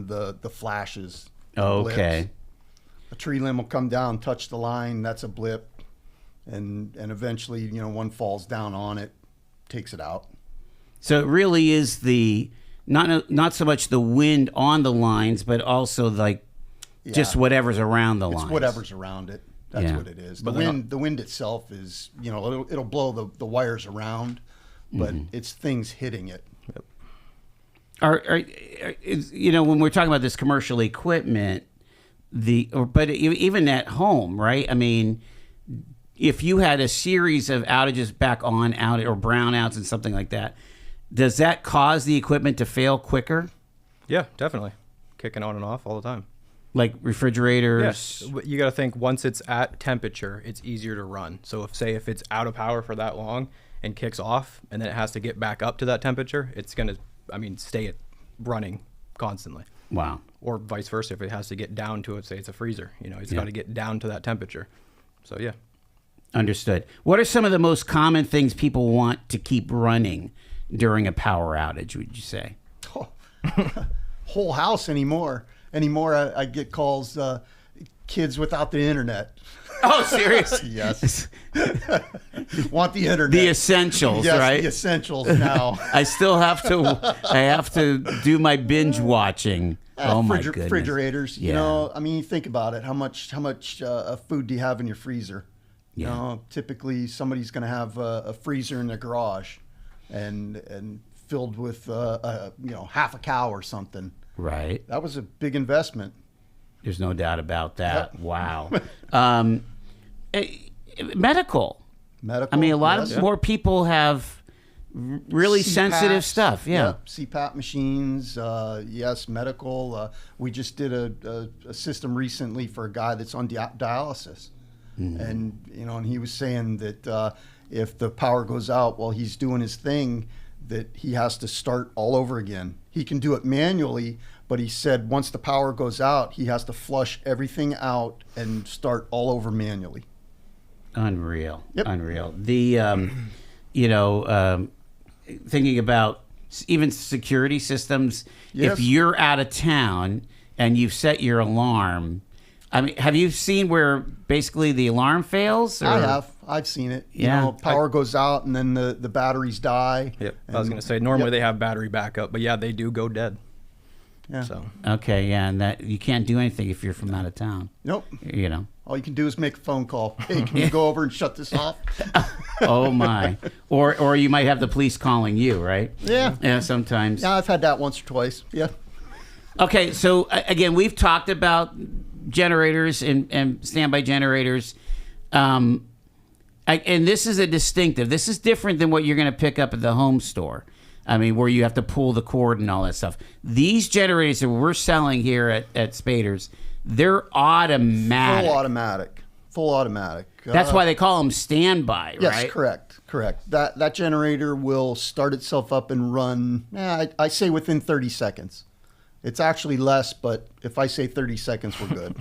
on the flashes. Okay. Blips. A tree limb will come down, touch the line. That's a blip, and eventually, one falls down on it, takes it out. So it really is the not so much the wind on the lines, but also just whatever's around the lines. It's whatever's around it. That's what it is. The wind itself is, it'll blow the wires around, but it's things hitting it. Yep. When we're talking about this commercial equipment, but even at home, right? I mean, if you had a series of outages back on out or brownouts and something like that, does that cause the equipment to fail quicker? Yeah, definitely. Kicking on and off all the time. Like refrigerators? Yes. You got to think once it's at temperature, it's easier to run. So if it's out of power for that long and kicks off and then it has to get back up to that temperature, it's going to, stay running constantly. Wow. Or vice versa. If it has to get down to it, say it's a freezer, it's got to get down to that temperature. So, yeah. Understood. What are some of the most common things people want to keep running during a power outage, would you say? Oh, whole house anymore. I get calls, kids without the internet. Oh, serious? Yes. Want the internet. The essentials, yes, right? The essentials now. I still have to do my binge watching. Oh my goodness. Refrigerators. Yeah. You think about it. How much food do you have in your freezer? Yeah. Typically somebody's going to have a freezer in their garage and filled with half a cow or something. Right. That was a big investment. There's no doubt about that. Yep. Wow. Medical. A lot more people have really sensitive stuff. Yeah. Yep. CPAP machines. Yes. Medical. We just did a system recently for a guy that's on dialysis. Mm-hmm. And he was saying that if the power goes out while he's doing his thing, that he has to start all over again. He can do it manually, but he said once the power goes out, he has to flush everything out and start all over manually. Unreal. Yep. Unreal. The thinking about even security systems. Yes. If you're out of town and you've set your alarm, have you seen where basically the alarm fails? Or? I have. I've seen it. Yeah. Power goes out and then the batteries die. Yep. I was going to say, normally they have battery backup, but yeah, they do go dead. Yeah. So. Okay, yeah, and that you can't do anything if you're from out of town. Nope. All you can do is make a phone call. Hey, can you go over and shut this off? Oh my. Or you might have the police calling you, right? Yeah. Yeah, sometimes. Yeah, I've had that once or twice. Yeah. Okay, so again, we've talked about generators and standby generators. And this is a distinctive. This is different than what you're going to pick up at the home store. Where you have to pull the cord and all that stuff. These generators that we're selling here at Spaeder's, they're automatic. Full automatic. That's why they call them standby, right? Yes, correct. That generator will start itself up and run, I say within 30 seconds. It's actually less, but if I say 30 seconds, we're good.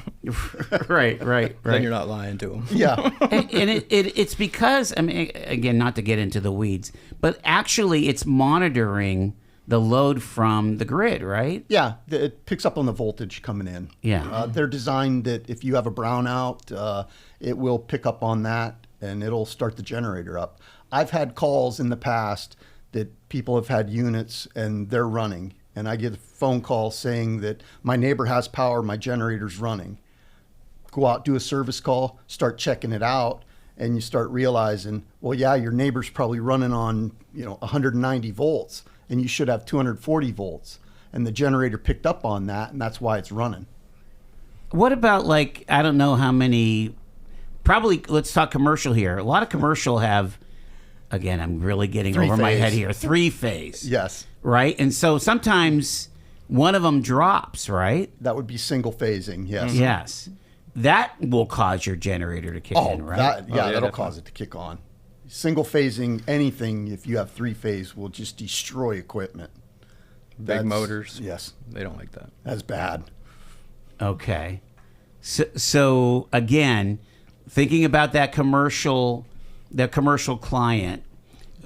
Right. Then you're not lying to them. Yeah. and it's because, again, not to get into the weeds, but actually it's monitoring the load from the grid, right? Yeah, it picks up on the voltage coming in. Yeah. They're designed that if you have a brownout, it will pick up on that and it'll start the generator up. I've had calls in the past that people have had units and they're running. And I get a phone call saying that my neighbor has power, my generator's running. Go out, do a service call, start checking it out, and you start realizing, well, yeah, your neighbor's probably running on 190 volts, and you should have 240 volts. And the generator picked up on that, and that's why it's running. What about, I don't know how many, probably, let's talk commercial here. A lot of commercial have, again, I'm really getting over my head here, 3-phase. Yes. Right? And so sometimes one of them drops, right? That would be single phasing, yes. Mm-hmm. Yes. That will cause your generator to kick in, right? That'll definitely cause it to kick on. Single phasing anything, if you have 3-phase, will just destroy equipment. Big motors. Yes. They don't like that. That's bad. Okay. So again, thinking about that commercial client,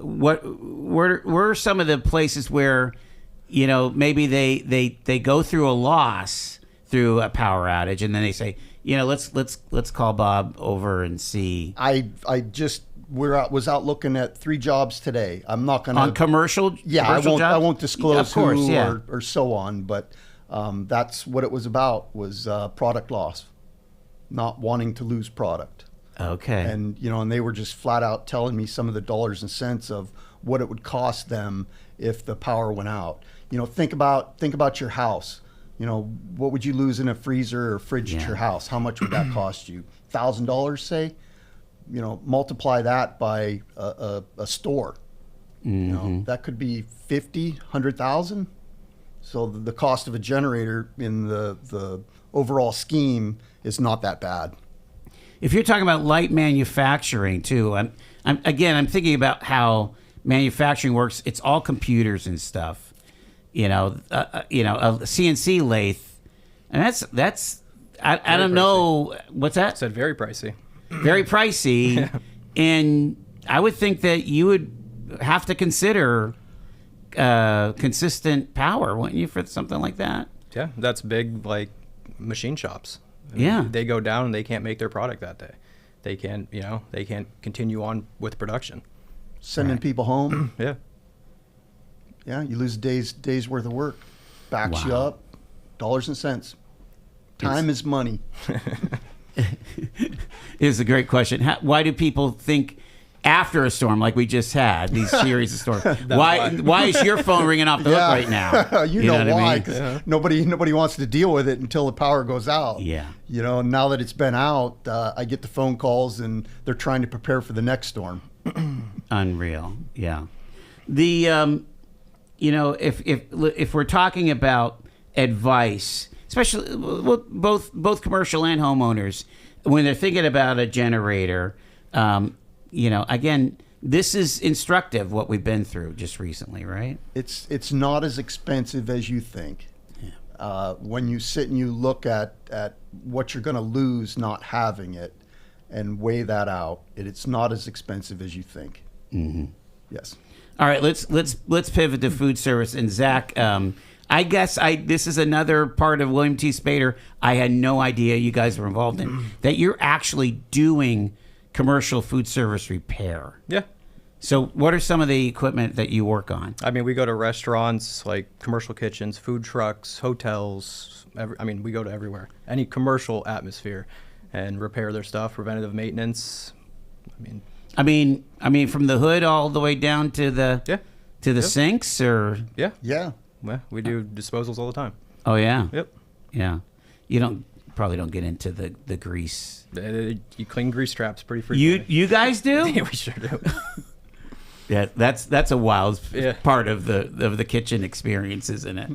where are some of the places where maybe they go through a loss through a power outage, and then they say, let's call Bob over and see. I just was out looking at 3 jobs today. I'm not going to on commercial. Yeah, commercial I jobs? won't disclose Of course, who yeah. or so on, but that's what it was about, was product loss, not wanting to lose product. Okay. And and they were just flat out telling me some of the dollars and cents of what it would cost them if the power went out. Think about your house. What would you lose in a freezer or fridge at your house? How much would that cost you? $1,000, say. Multiply that by a store. That could be 50, 100,000. So the cost of a generator in the overall scheme is not that bad. If you're talking about light manufacturing too, I'm thinking about how manufacturing works. It's all computers and stuff. A CNC lathe, and that's I don't know what's that. Said very pricey. Very pricey, and I would think that you would have to consider consistent power, wouldn't you, for something like that? Yeah, that's big, like machine shops. Yeah, they go down and they can't make their product that day. They can't continue on with production. Sending people home. Yeah. Yeah, you lose days worth of work. Backs you up. Dollars and cents. Time is money. Is a great question. Why do people think after a storm like we just had, these series of storms, why is your phone ringing off the hook right now? you know what why? I mean? Because nobody wants to deal with it until the power goes out. Yeah. Now that it's been out, I get the phone calls and they're trying to prepare for the next storm. Unreal. Yeah. The if we're talking about advice, especially both commercial and homeowners, when they're thinking about a generator, again, this is instructive what we've been through just recently, right? It's not as expensive as you think. Yeah. When you sit and you look at what you're going to lose not having it, and weigh that out, it's not as expensive as you think. Mm-hmm. Yes. All right, let's pivot to food service. And Zach, I guess this is another part of William T. Spaeder I had no idea you guys were involved in, that you're actually doing commercial food service repair. Yeah. So what are some of the equipment that you work on? I mean, we go to restaurants, like commercial kitchens, food trucks, hotels. We go to everywhere. Any commercial atmosphere, and repair their stuff, preventative maintenance. I mean, from the hood all the way down to the sinks, or yeah. Well, we do disposals all the time. Oh yeah. Yep. Yeah. You probably don't get into the grease. You clean grease traps pretty frequently. You guys do? Yeah, we sure do. Yeah, that's a wild part of the kitchen experience, isn't it?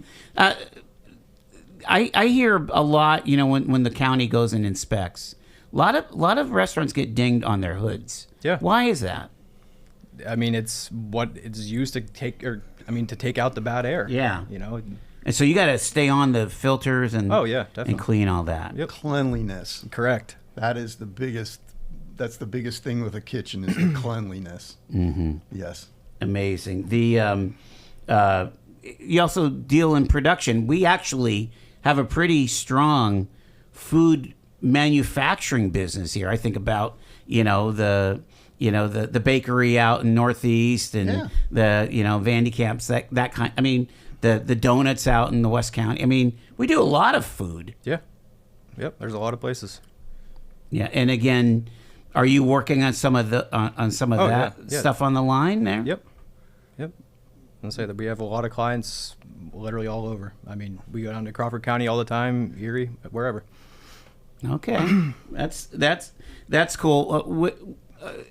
I hear a lot, when the county goes and inspects, a lot of restaurants get dinged on their hoods. Yeah. Why is that? It's what it's used to take out the bad air. Yeah. And so you got to stay on the filters and definitely. and clean all that. Yep. Cleanliness. Correct. That's the biggest thing with a kitchen, is the cleanliness. Mm-hmm. Yes. Amazing. The you also deal in production. We actually have a pretty strong food manufacturing business here. I think about the bakery out in Northeast, and the Vandy Camps, that kind. The donuts out in the West County. We do a lot of food. Yeah. Yep. There's a lot of places. Yeah, and again, are you working on some of that stuff on the line there? Yep. I'll say that we have a lot of clients literally all over. We go down to Crawford County all the time, Erie, wherever. Okay, that's cool.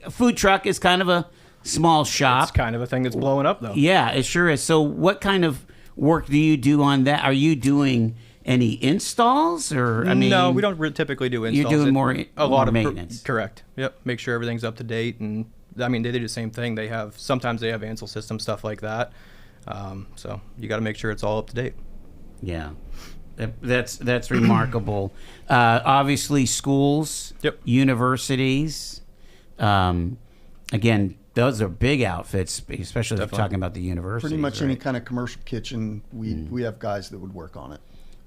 A food truck is kind of a small shop. It's kind of a thing that's blowing up, though. Yeah, it sure is. So what kind of work do you do on that? Are you doing any installs, or no, we don't typically do installs. You're doing a lot of maintenance. Correct. Yep. Make sure everything's up to date, and they do the same thing. Sometimes they have Ansel system stuff like that. So you got to make sure it's all up to date. Yeah, that's remarkable. Obviously, schools, universities. Again, those are big outfits, especially if you're Definitely. talking about the university. Pretty much any kind of commercial kitchen, we have guys that would work on it.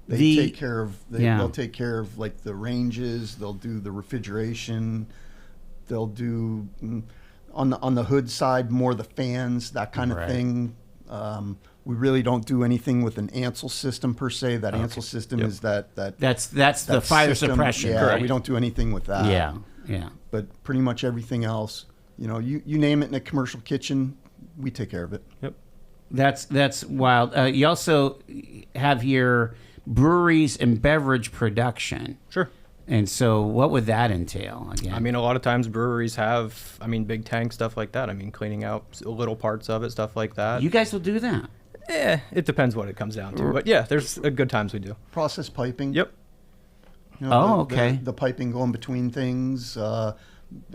They The- take care of Yeah. they'll take care of like the ranges, they'll do the refrigeration, they'll do on the hood side more the fans, that kind of Right. thing. We really don't do anything with an Ansel system per se. That Ansel system Yep. is that That's the that fire system. suppression. Yeah, Correct. we don't do anything with that. Yeah. But pretty much everything else, you name it in a commercial kitchen, we take care of it. Yep. That's wild. You also have here breweries and beverage production. Sure. And so, what would that entail? Again, I mean, a lot of times breweries have, big tank stuff like that. Cleaning out little parts of it, stuff like that. you guys will do that. It depends what it comes down to. But yeah, there's good times we do. Process piping. Yep. Oh, okay. The piping going between things, all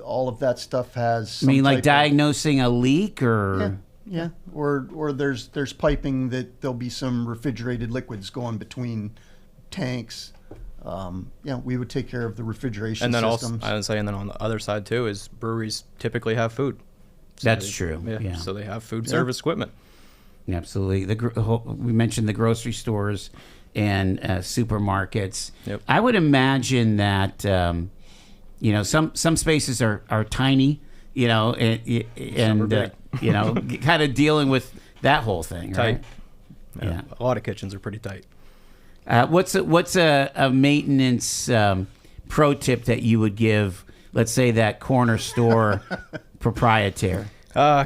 of that stuff has. I Some mean, like type of- diagnosing a leak, or Yeah. Or there's piping that there'll be some refrigerated liquids going between tanks. We would take care of the refrigeration And then systems. also, I would say, and then on the other side too is breweries typically have food. So That's they- true, yeah. So they have food service equipment. absolutely. We mentioned the grocery stores and supermarkets. Yep. I would imagine that some spaces are tiny, and big. kind of dealing with that whole thing, Tight. right? Yeah. A lot of kitchens are pretty tight. What's a maintenance pro tip that you would give, let's say, that corner store proprietor?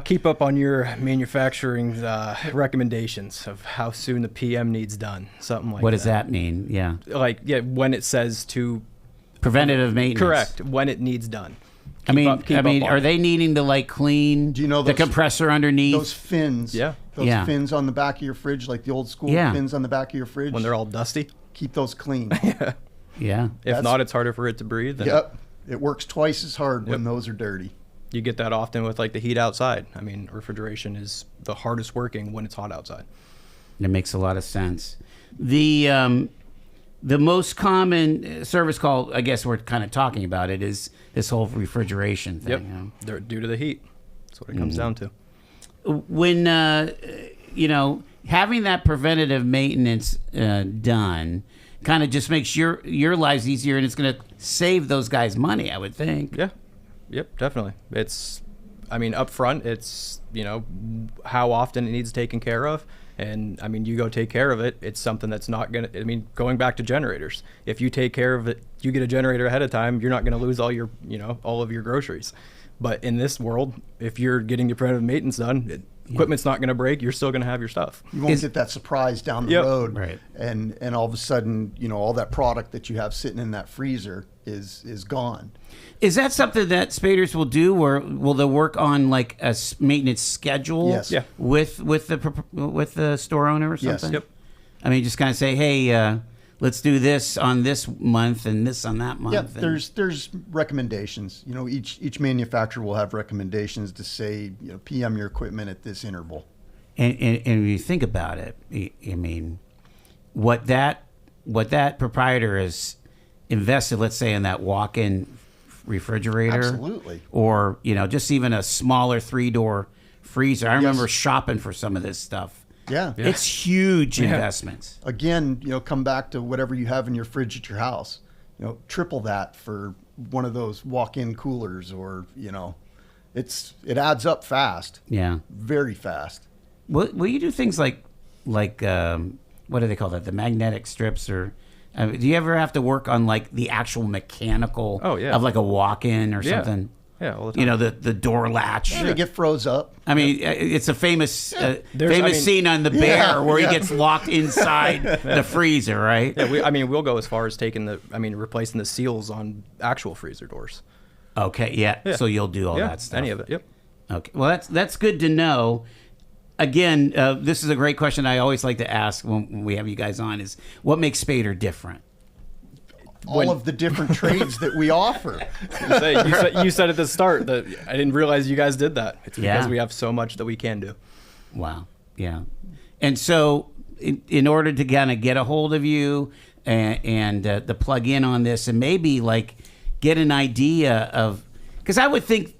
Keep up on your manufacturing recommendations of how soon the PM needs done. Something like that. What does that mean? Yeah. When it says to Preventative maintenance. correct when it needs done. I Keep mean, up- keep up on are it. they needing to clean Do you know the those- compressor underneath? those fins. Yeah. Those Yeah. fins on the back of your fridge, like the old school Yeah. fins on the back of your fridge. when they're all dusty? keep those clean. Yeah. If That's- not, it's harder for it to breathe. And Yep. It works twice as hard when Yep. those are dirty. You get that often with the heat outside. Refrigeration is the hardest working when it's hot outside. That makes a lot of sense. The most common service call, I guess we're kind of talking about it, is this whole refrigeration thing. Yep. you know? They're due to the heat. That's what it comes down to. When having that preventative maintenance done kind of just makes your lives easier, and it's going to save those guys money, I would think. Yeah. Yep, definitely. It's, up front, it's, how often it needs taken care of. And, you go take care of it. It's something that's not going to, going back to generators. If you take care of it, you get a generator ahead of time, you're not going to lose all your, all of your groceries. But in this world, if you're getting your preventative maintenance done, equipment's not going to break. You're still going to have your stuff. You won't get that surprise down the Yep. road, Right. And all of a sudden, all that product that you have sitting in that freezer is gone. Is that something that Spaeders will do, or will they work on like a maintenance schedule? Yes. Yeah. With the store owner or Yes. something? Yep. Just kind of say, hey, let's do this on this month and this on that month. Yeah, and- there's recommendations. Each manufacturer will have recommendations to say, PM your equipment at this interval. And when you think about it, what that proprietor has invested, let's say, in that walk-in refrigerator, Absolutely. or just even a smaller 3-door freezer. I remember shopping for some of this stuff. Yeah. It's huge investments. Again, come back to whatever you have in your fridge at your house. Triple that for one of those walk-in coolers, or it adds up fast. Yeah. Very fast. Will you do things like what do they call that? The magnetic strips, or do you ever have to work on like the actual mechanical Oh, yeah. of like a walk-in or Yeah. something? Yeah, all the time. The door latch. They get froze up. It's a famous There's- scene on The Bear Yeah, where yeah. he gets locked inside the freezer, right? Yeah, we'll go as far as replacing the seals on actual freezer doors. Okay, yeah. So you'll do all Yeah, that stuff. any of it. Yep. Okay. Well, that's good to know. Again, this is a great question I always like to ask when we have you guys on: is what makes Spaeder different? All of the different trades that we offer. You said at the start that I didn't realize you guys did that. It's because Yeah. we have so much that we can do. Wow. Yeah. And so, in order to kind of get a hold of you and to plug in on this, and maybe like get an idea of, because I would think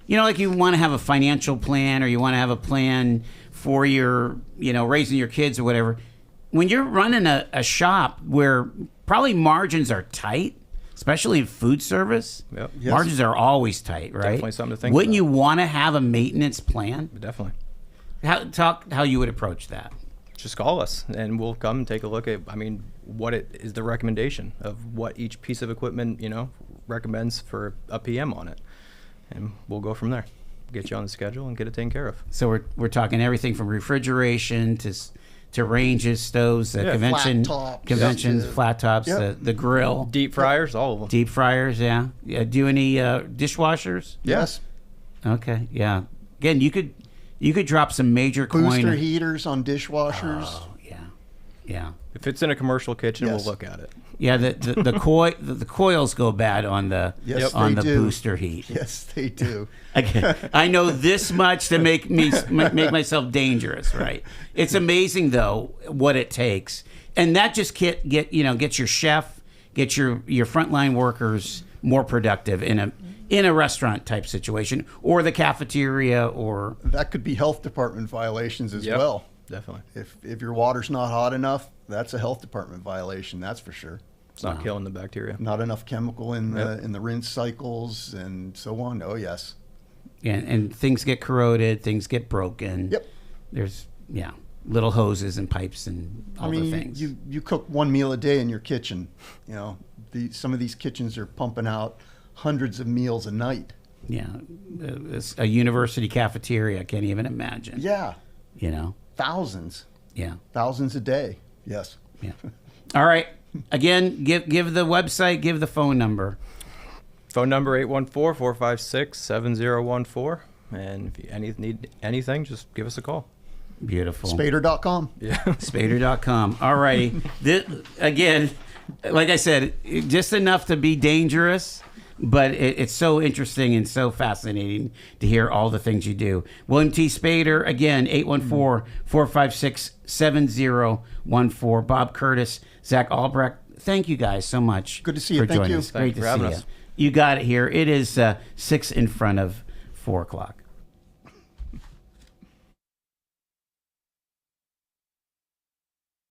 like you want to have a financial plan or you want to have a plan for your, raising your kids or whatever. When you're running a shop where probably margins are tight, especially in food service, Yep. Yes. margins are always tight, right? Definitely something to think Wouldn't about. you want to have a maintenance plan? Definitely. Talk how you would approach that. Just call us and we'll come and take a look at, what it is the recommendation of what each piece of equipment, recommends for a PM on it. And we'll go from there. Get you on the schedule and get it taken care of. So we're talking everything from refrigeration to ranges, stoves, Yeah, flat tops. conventions, Yep. flat tops, Yep. the grill, Deep fryers, all of them. deep fryers. Yeah. Do any dishwashers? Yes. Okay. Yeah. Again, you could drop some major Booster coin. heaters on dishwashers. Oh, yeah. Yeah. If it's in a commercial kitchen, Yes. we'll look at it. Yeah, the coils go bad on the Yes, on they the do. booster heat. Yes, they do. I know this much to make myself dangerous, right? It's amazing though what it takes, and that just gets your chef, get your frontline workers more productive in a restaurant type situation or the cafeteria or That could be health department violations as Yep. well. Definitely. If your water's not hot enough, that's a health department violation. That's for sure. It's not killing the bacteria. Not enough chemical in the Yep. in the rinse cycles and so on. Oh yes. and things get corroded, things get broken. Yep. There's little hoses and pipes and all the things. you cook one meal a day in your kitchen. Some of these kitchens are pumping out hundreds of meals a night. Yeah, it's a university cafeteria. I can't even imagine. Yeah, Thousands. thousands a day. Yes. Yeah. All right. Again, give the website, give the phone number. Phone number 814-456-7014. And if you need anything, just give us a call. Beautiful. Spaeder.com. Yeah. Spaeder.com. All righty. Again, like I said, just enough to be dangerous, but it's so interesting and so fascinating to hear all the things you do. William T. Spaeder, again, 814-456-7014. Bob Curtis, Zach Albrecht, thank you guys so much. Good to see you. For Thank joining you. us. Thank Great you to for having see us. you. You got it here. It is 6 in front of 4 o'clock.